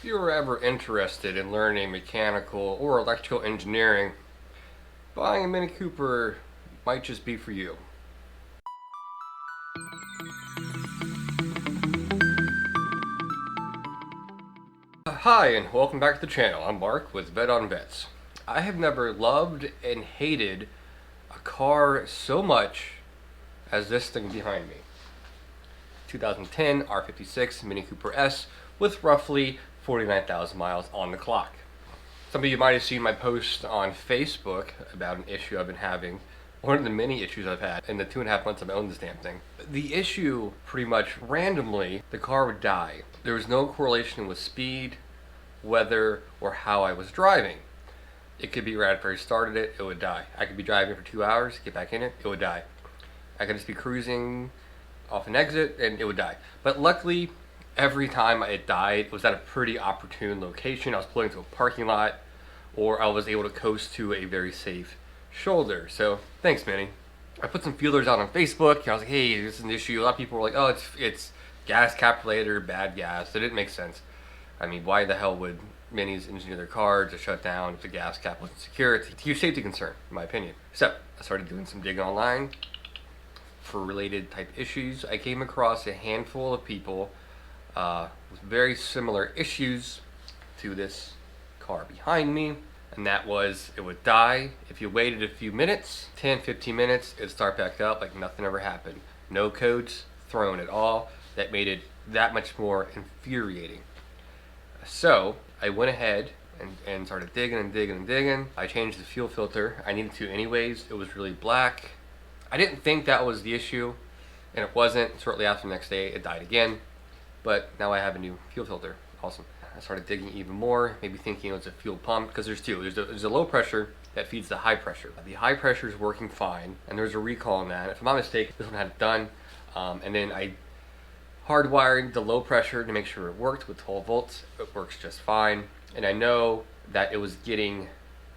you're ever interested in learning mechanical or electrical engineering, buying a Mini Cooper might just be for you. Hi, and welcome back to the channel. I'm Mark with Vet on Vets. I have never loved and hated a car so much as this thing behind me. 2010 R56 Mini Cooper S with roughly 49,000 miles on the clock. Some of you might have seen my post on Facebook about an issue I've been having, one of the many issues I've had in the 2.5 months I've owned this damn thing. The issue, pretty much randomly, the car would die. There was no correlation with speed, weather, or how I was driving. It could be right after I started it, it would die. I could be driving for 2 hours, get back in it, it would die. I could just be cruising off an exit and it would die. But luckily, every time it died, it was at a pretty opportune location. I was pulling into a parking lot, or I was able to coast to a very safe shoulder. So thanks, Mini. I put some feelers out on Facebook, and I was like, hey, this is an issue. A lot of people were like, oh, it's gas cap related, bad gas. It didn't make sense. I mean, why the hell would Minis engineer their car to shut down if the gas cap wasn't secure? It's a huge safety concern, in my opinion. So I started doing some digging online for related type issues. I came across a handful of people with very similar issues to this car behind me, and that was it would die if you waited a few minutes, 10-15 minutes, it'd start back up like nothing ever happened. No codes thrown at all. That made it that much more infuriating. So I went ahead and started digging and digging and digging. I changed the fuel filter. I needed to anyways. It was really black. I didn't think that was the issue, and it wasn't. Shortly after the next day, it died again. But now I have a new fuel filter. Awesome. I started digging even more, maybe thinking it was a fuel pump, because there's two. There's a low pressure that feeds the high pressure. The high pressure is working fine, and there's a recall on that. If I'm not mistaken, this one had it done. And then I hardwired the low pressure to make sure it worked with 12 volts. It works just fine. And I know that it was getting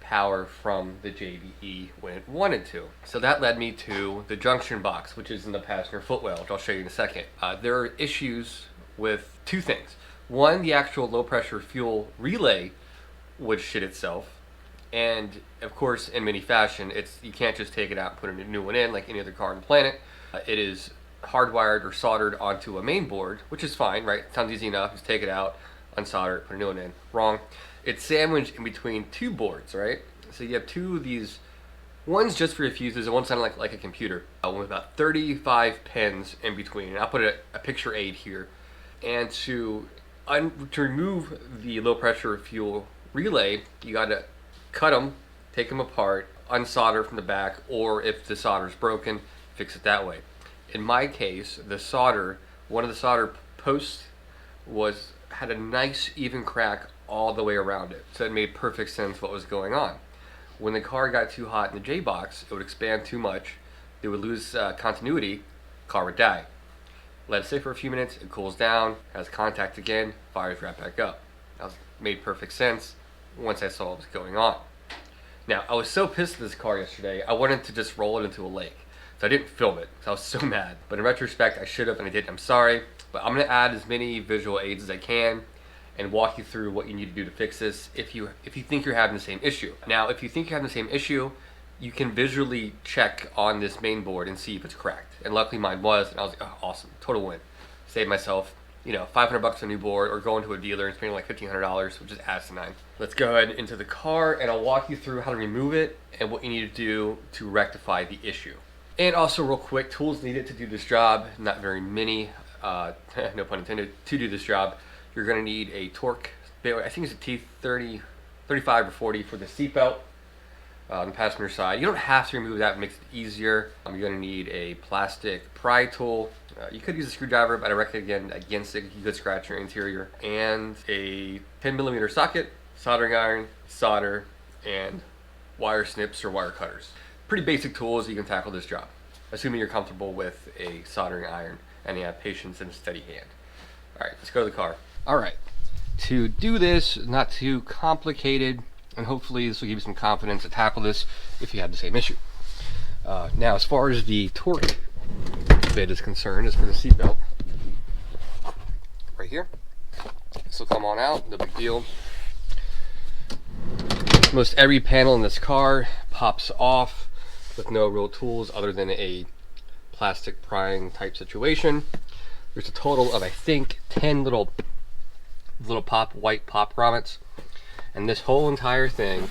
power from the JBE when it wanted to. So that led me to the junction box, which is in the passenger footwell, which I'll show you in a second. There are issues with two things. One, the actual low pressure fuel relay would shit itself. And of course, in Mini fashion, you can't just take it out and put a new one in like any other car on the planet. It is hardwired or soldered onto a main board, which is fine, right? Sounds easy enough. Just take it out, unsolder it, put a new one in. Wrong. It's sandwiched in between two boards, right? So you have two of these. One's just for your fuses, and one's kind of like a computer. One with about 35 pins in between. And I'll put a picture aid here. And to remove the low pressure fuel relay, you got to cut them, take them apart, unsolder from the back, or if the solder's broken, fix it that way. In my case, the solder, one of the solder posts had a nice even crack all the way around it. So it made perfect sense what was going on. When the car got too hot in the J-box, it would expand too much, it would lose continuity, car would die. Let it sit for a few minutes, it cools down, has contact again, fires right back up. That made perfect sense once I saw what was going on. Now, I was so pissed at this car yesterday, I wanted to just roll it into a lake. So I didn't film it, because I was so mad. But in retrospect, I should have, and I didn't. I'm sorry. But I'm going to add as many visual aids as I can and walk you through what you need to do to fix this if you think you're having the same issue. Now, if you think you're having the same issue, you can visually check on this main board and see if it's cracked. And luckily mine was, and I was like, oh, awesome, total win. Saved myself, $500 a new board, or going to a dealer and spending like $1,500, which is asinine. Let's go ahead into the car, and I'll walk you through how to remove it and what you need to do to rectify the issue. And also, real quick, tools needed to do this job, not very many, no pun intended, to do this job. You're going to need a TORX, I think it's a T30, 35 or 40 for the seatbelt on the passenger side. You don't have to remove that, it makes it easier. You're going to need a plastic pry tool. You could use a screwdriver, but I recommend against it. You could scratch your interior. And a 10mm socket, soldering iron, solder, and wire snips or wire cutters. Pretty basic tools, you can tackle this job, assuming you're comfortable with a soldering iron and you have patience and a steady hand. All right, let's go to the car. All right, to do this, not too complicated, and hopefully this will give you some confidence to tackle this if you have the same issue. Now, as far as the TORX bit is concerned, is for the seatbelt right here. This will come on out, no big deal. Most every panel in this car pops off with no real tools other than a plastic prying type situation. There's a total of, I think, 10 little white pop grommets, and this whole entire thing,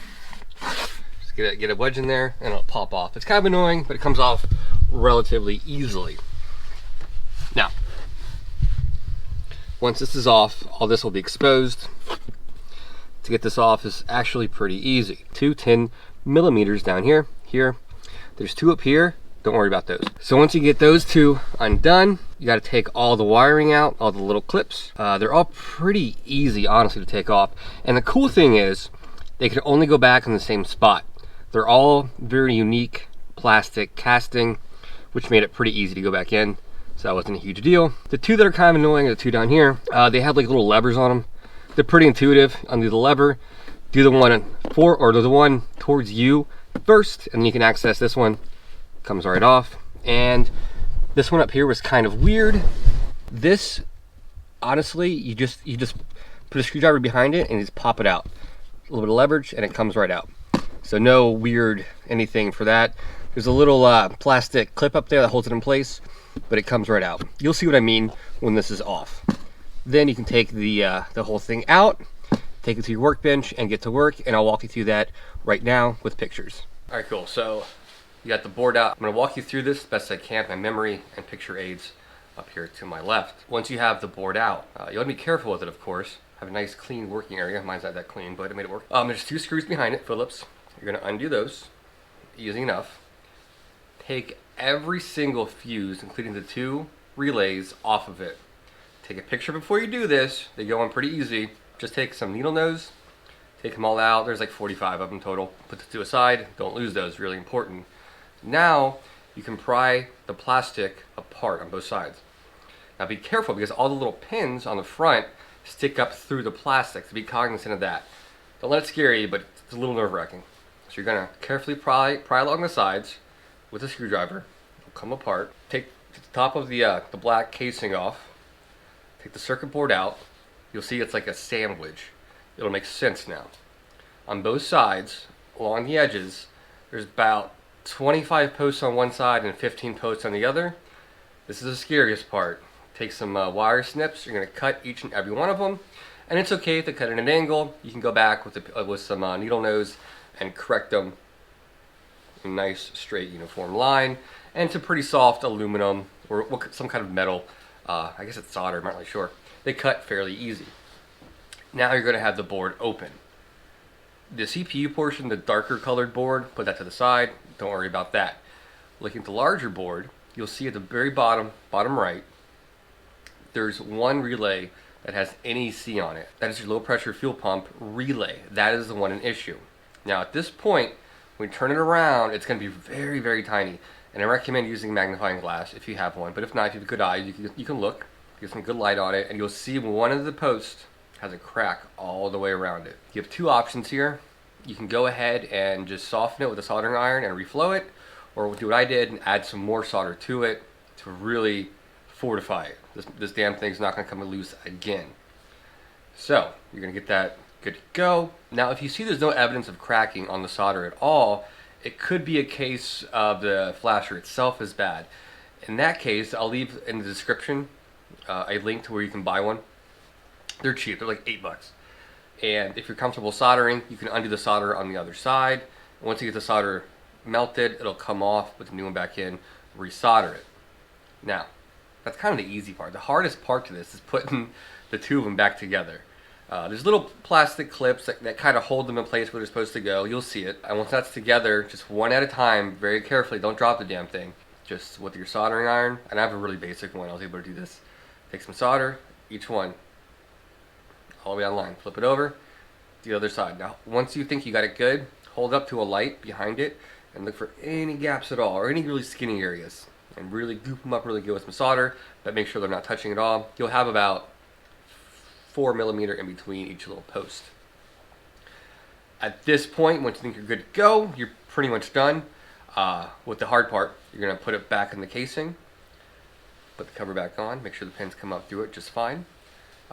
just get a wedge in there and it'll pop off. It's kind of annoying, but it comes off relatively easily. Now, once this is off, all this will be exposed. To get this off is actually pretty easy. 10mm down here. There's 2 up here. Don't worry about those. So once you get those 2 undone, you got to take all the wiring out, all the little clips. They're all pretty easy, honestly, to take off. And the cool thing is, they can only go back in the same spot. They're all very unique plastic casting, which made it pretty easy to go back in. So that wasn't a huge deal. The 2 that are kind of annoying are the 2 down here. They have like little levers on them. They're pretty intuitive. Undo the lever, do the one towards you first, and then you can access this one. Comes right off. And this one up here was kind of weird. This, honestly, you just put a screwdriver behind it and just pop it out. A little bit of leverage and it comes right out. So no weird anything for that. There's a little plastic clip up there that holds it in place, but it comes right out. You'll see what I mean when this is off. Then you can take the whole thing out, take it to your workbench and get to work, and I'll walk you through that right now with pictures. All right, cool. So you got the board out. I'm gonna walk you through this as best I can, my memory and picture aids up here to my left. Once you have the board out, you want to be careful with it, of course. Have a nice clean working area. Mine's not that clean, but it made it work. There's 2 screws behind it, Phillips. You're gonna undo those, easy enough. Take every single fuse, including the 2 relays, off of it. Take a picture before you do this. They go on pretty easy. Just take some needle nose, take them all out. There's like 45 of them total. Put the 2 aside. Don't lose those, really important. Now you can pry the plastic apart on both sides. Now be careful because all the little pins on the front stick up through the plastic, so be cognizant of that. Don't let it scare you, but it's a little nerve-wracking. So you're gonna carefully pry along the sides with a screwdriver. It'll come apart. Take the top of the black casing off. Take the circuit board out. You'll see it's like a sandwich. It'll make sense now. On both sides, along the edges, there's about 25 posts on one side and 15 posts on the other. This is the scariest part. Take some wire snips. You're going to cut each and every one of them. And it's okay to cut at an angle. You can go back with some needle nose and correct them in a nice, straight, uniform line. And it's a pretty soft aluminum or some kind of metal. I guess it's solder, I'm not really sure. They cut fairly easy. Now you're going to have the board open. The CPU portion, the darker colored board, put that to the side. Don't worry about that. Looking at the larger board, you'll see at the very bottom right, there's one relay that has NEC on it. That is your low pressure fuel pump relay. That is the one in issue. Now at this point, when you turn it around, it's going to be very, very tiny. And I recommend using a magnifying glass if you have one. But if not, if you have good eyes, you can look, get some good light on it, and you'll see one of the posts has a crack all the way around it. You have 2 options here. You can go ahead and just soften it with a soldering iron and reflow it, or do what I did and add some more solder to it to really fortify it. This damn thing's not going to come loose again. So you're going to get that good to go. Now if you see there's no evidence of cracking on the solder at all, it could be a case of the flasher itself is bad. In that case, I'll leave in the description a link to where you can buy one. They're cheap, they're like $8. And if you're comfortable soldering, you can undo the solder on the other side. Once you get the solder melted, it'll come off, put the new one back in, resolder it. Now, that's kind of the easy part. The hardest part to this is putting the 2 of them back together. There's little plastic clips that kind of hold them in place where they're supposed to go. You'll see it. And once that's together, just one at a time, very carefully, don't drop the damn thing. Just with your soldering iron, and I have a really basic one, I was able to do this. Take some solder, each one, all the way on line. Flip it over, the other side. Now, once you think you got it good, hold up to a light behind it and look for any gaps at all, or any really skinny areas. And really goop them up really good with some solder, but make sure they're not touching at all. You'll have about 4mm in between each little post. At this point, once you think you're good to go, you're pretty much done. With the hard part, you're going to put it back in the casing, put the cover back on, make sure the pins come up through it just fine.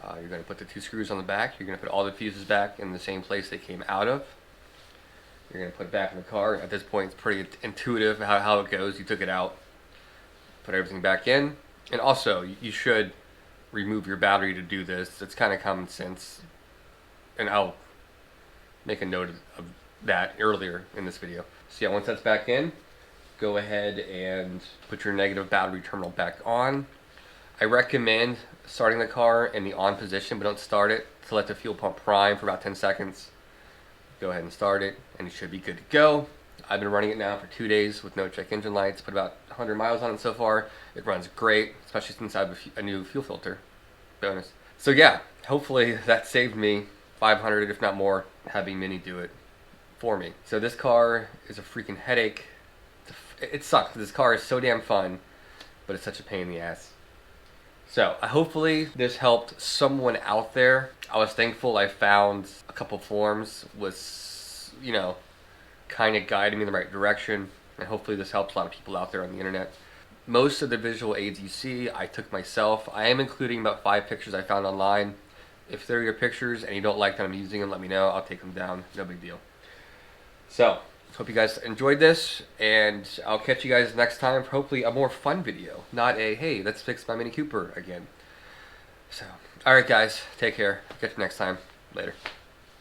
You're going to put the 2 screws on the back. You're going to put all the fuses back in the same place they came out of. You're going to put it back in the car. At this point, it's pretty intuitive how it goes. You took it out, put everything back in. And also, you should remove your battery to do this. It's kind of common sense. And I'll make a note of that earlier in this video. So yeah, once that's back in, go ahead and put your negative battery terminal back on. I recommend starting the car in the on position, but don't start it to let the fuel pump prime for about 10 seconds. Go ahead and start it, and you should be good to go. I've been running it now for 2 days with no check engine lights, put about 100 miles on it so far. It runs great, especially since I have a new fuel filter. Bonus. So yeah, hopefully that saved me 500, if not more, having Mini do it for me. So this car is a freaking headache. It sucks. This car is so damn fun, but it's such a pain in the ass. So hopefully this helped someone out there. I was thankful I found a couple forums was, you know, kind of guiding me in the right direction, and hopefully this helps a lot of people out there on the internet. Most of the visual aids you see, I took myself. I am including about 5 pictures I found online. If they're your pictures and you don't like that I'm using them, let me know. I'll take them down. No big deal. So, hope you guys enjoyed this, and I'll catch you guys next time for hopefully a more fun video. Not a, hey, let's fix my Mini Cooper again. So, alright guys, take care. Catch you next time. Later.